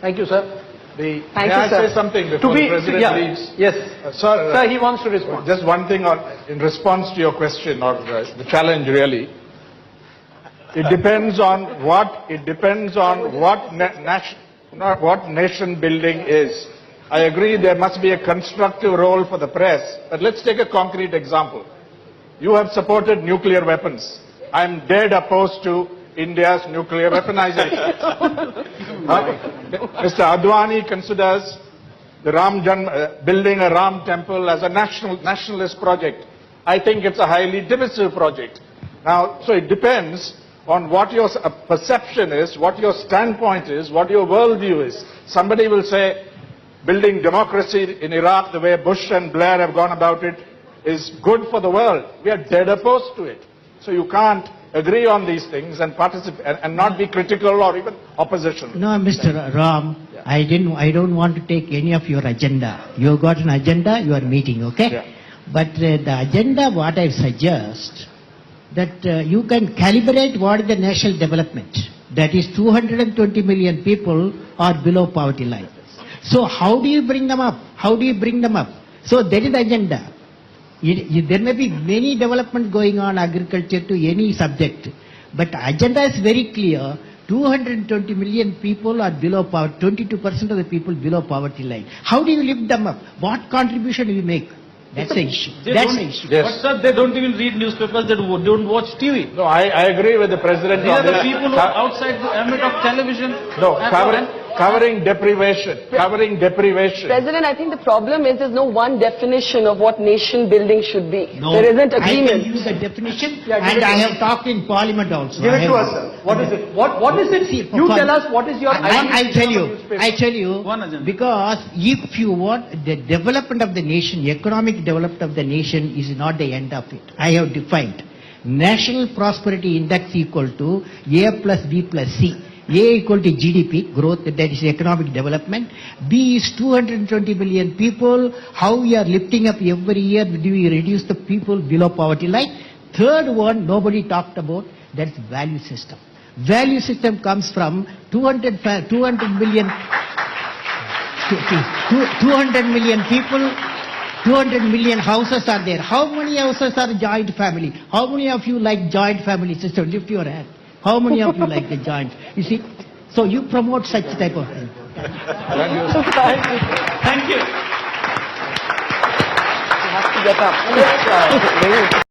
Thank you, sir. May I say something before the President leaves? Yes. Sir, he wants to respond. Just one thing in response to your question or the challenge really. It depends on what nation building is. I agree there must be a constructive role for the press, but let's take a concrete example. You have supported nuclear weapons. I am dead opposed to India's nuclear weaponization. Mr. Advani considers the building a Ram temple as a nationalist project. I think it's a highly divisive project. Now, so it depends on what your perception is, what your standpoint is, what your worldview is. Somebody will say building democracy in Iraq the way Bush and Blair have gone about it is good for the world. We are dead opposed to it. So you can't agree on these things and participate and not be critical or even opposition. No, Mr. Ram, I don't want to take any of your agenda. You got an agenda, you are meeting, okay? Yeah. But the agenda, what I suggest, that you can calibrate what is the national development. That is 220 million people are below poverty line. So how do you bring them up? How do you bring them up? So that is the agenda. There may be many development going on agriculture to any subject, but agenda is very clear. 220 million people are below poverty, 22% of the people below poverty line. How do you lift them up? What contribution do you make? That's the issue. That's the issue. Yes. But sir, they don't even read newspapers, they don't watch TV. No, I agree with the President. These are the people who are outside the ambit of television. No, covering deprivation. President, I think the problem is there's no one definition of what nation building should be. No, there isn't agreement. I can use a definition, and I have talked in Parliament also. Give it to us, sir. What is it? What is it? See, you tell us what is your... I tell you, because if you want the development of the nation, economic development of the nation is not the end of it. I have defined National Prosperity Index equal to A plus B plus C. A equal to GDP, growth, that is economic development. B is 220 million people. How we are lifting up every year, do we reduce the people below poverty line? Third one, nobody talked about, that's value system. Value system comes from 200 million people, 200 million houses are there. How many houses are joint family? How many of you like joint family system? Lift your hand. How many of you like the joint? You see, so you promote such type of thing. Thank you. Thank you. You have to get up.